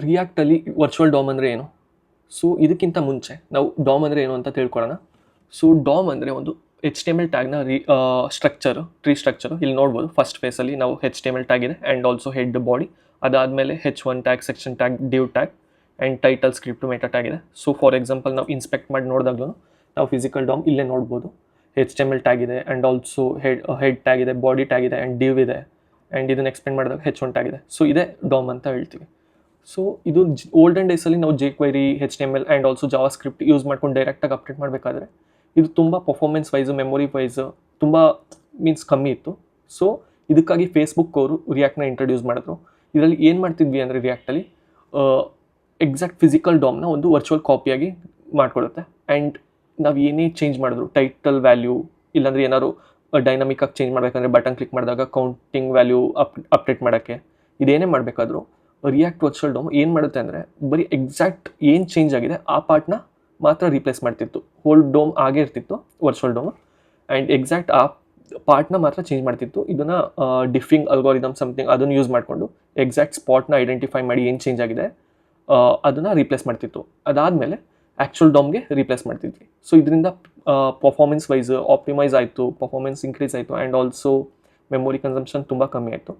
ರಿಯಾಕ್ಟಲ್ಲಿ virtual dam ಅಂದರೆ ಏನು? So ಇದಕ್ಕಿಂತ ಮುಂಚೆ ನಾವು ಡಾಮ್ ಅಂದರೆ ಏನು ಅಂತ ತಿಳ್ಕೊಳ್ಳೋಣ. ಸೊ ಡಾಮ್ ಅಂದರೆ ಒಂದು HTML ಟ್ಯಾಗ್ನ ಸ್ಟ್ರಕ್ಚರು, ಟ್ರೀ ಸ್ಟ್ರಕ್ಚರು. ಇಲ್ಲಿ ನೋಡ್ಬೋದು ಫಸ್ಟ್ ಫೇಸಲ್ಲಿ ನಾವು HTML ಟ್ಯಾಗ್ ಇದೆ ಆ್ಯಂಡ್ ಆಲ್ಸೋ ಹೆಡ್ ಬಾಡಿ. ಅದಾದಮೇಲೆ H1 tag, section tag, dew tag and title, script, meta tag ಇದೆ. ಸೊ ಫಾರ್ ಎಕ್ಸಾಂಪಲ್ ನಾವು ಇನ್ಸ್ಪೆಕ್ಟ್ ಮಾಡಿ ನೋಡಿದಾಗಲೂ ನಾವು ಫಿಸಿಕಲ್ ಡಾಮ್ ಇಲ್ಲೇ ನೋಡ್ಬೋದು. HTML ಟ್ಯಾಗ್ ಇದೆ ಆ್ಯಂಡ್ ಆಲ್ಸೋ ಹೆಡ್ ಟ್ಯಾಗ್ ಇದೆ, ಬಾಡಿ ಟ್ಯಾಗ್ ಇದೆ ಆ್ಯಂಡ್ ಡಿವ್ ಇದೆ ಆ್ಯಂಡ್ ಇದನ್ನು ಎಕ್ಸ್ಪ್ಲೇನ್ ಮಾಡಿದಾಗ H1 ಟ್ಯಾಗ್ ಇದೆ. ಸೊ ಇದೇ ಡಾಮ್ ಅಂತ ಹೇಳ್ತೀವಿ. ಸೊ ಇದು ಓಲ್ಡನ್ ಡೇಸಲ್ಲಿ ನಾವು jQuery, HTML and also Java script use ಮಾಡ್ಕೊಂಡು ಡೈರೆಕ್ಟಾಗಿ ಅಪ್ಡೇಟ್ ಮಾಡಬೇಕಾದ್ರೆ ಇದು ತುಂಬ ಪರ್ಫಾರ್ಮೆನ್ಸ್ ವೈಸು, ಮೆಮೊರಿ ವೈಸು ತುಂಬ ಮೀನ್ಸ್ ಕಮ್ಮಿ ಇತ್ತು. ಸೊ ಇದಕ್ಕಾಗಿ ಫೇಸ್ಬುಕ್ ಅವರು ರಿಯಾಕ್ಟ್ನ ಇಂಟ್ರೊಡ್ಯೂಸ್ ಮಾಡಿದ್ರು. ಇದರಲ್ಲಿ ಏನು ಮಾಡ್ತಿದ್ವಿ ಅಂದರೆ ರಿಯಾಕ್ಟಲ್ಲಿ ಎಕ್ಸಾಕ್ಟ್ ಫಿಸಿಕಲ್ ಡಾಮ್ನ ಒಂದು ವರ್ಚುವಲ್ ಕಾಪಿಯಾಗಿ ಮಾಡಿಕೊಡುತ್ತೆ. ಆ್ಯಂಡ್ ನಾವು ಏನೇ ಚೇಂಜ್ ಮಾಡಿದ್ರು, ಟೈಟಲ್ ವ್ಯಾಲ್ಯೂ ಇಲ್ಲಾಂದರೆ ಏನಾದ್ರು ಡೈನಮಿಕ್ಕಾಗಿ ಚೇಂಜ್ ಮಾಡಬೇಕಂದ್ರೆ ಬಟನ್ ಕ್ಲಿಕ್ ಮಾಡಿದಾಗ ಕೌಂಟಿಂಗ್ ವ್ಯಾಲ್ಯೂ ಅಪ್ಡೇಟ್ ಮಾಡೋಕ್ಕೆ, ಇದೇನೇ ಮಾಡಬೇಕಾದ್ರೂ ರಿಯಾಕ್ಟ್ ವರ್ಚುವಲ್ ಡಾಮ್ ಏನು ಮಾಡುತ್ತೆ ಅಂದರೆ ಬರೀ ಎಕ್ಸಾಕ್ಟ್ ಏನು ಚೇಂಜ್ ಆಗಿದೆ ಆ ಪಾರ್ಟ್ನ ಮಾತ್ರ ರೀಪ್ಲೇಸ್ ಮಾಡ್ತಿತ್ತು. ಹೋಲ್ ಡೋಮ್ ಆಗೇ ಇರ್ತಿತ್ತು ವರ್ಚುವಲ್ ಡೋಮ್, ಆ್ಯಂಡ್ ಎಕ್ಸಾಕ್ಟ್ ಆ ಪಾರ್ಟ್ನ ಮಾತ್ರ ಚೇಂಜ್ ಮಾಡ್ತಿತ್ತು. ಇದನ್ನು ಡಿಫಿಂಗ್ ಅಲ್ಗೋರಿದಮ್ ಸಮಥಿಂಗ್ ಅದನ್ನು ಯೂಸ್ ಮಾಡಿಕೊಂಡು ಎಕ್ಸಾಕ್ಟ್ ಸ್ಪಾಟ್ನ ಐಡೆಂಟಿಫೈ ಮಾಡಿ ಏನು ಚೇಂಜ್ ಆಗಿದೆ ಅದನ್ನು ರೀಪ್ಲೇಸ್ ಮಾಡ್ತಿತ್ತು. ಅದಾದಮೇಲೆ ಆ್ಯಕ್ಚುಯಲ್ ಡಾಮ್ಗೆ ರೀಪ್ಲೇಸ್ ಮಾಡ್ತಿದ್ವಿ. ಸೊ ಇದರಿಂದ ಪರ್ಫಾರ್ಮೆನ್ಸ್ ವೈಸ್ ಆಪ್ಟಿಮೈಸ್ ಆಯಿತು, ಪರ್ಫಾರ್ಮೆನ್ಸ್ ಇನ್ಕ್ರೀಸ್ ಆಯಿತು ಆ್ಯಂಡ್ ಆಲ್ಸೋ ಮೆಮೊರಿ ಕನ್ಸಂಪ್ಷನ್ ತುಂಬ ಕಮ್ಮಿ ಆಯಿತು.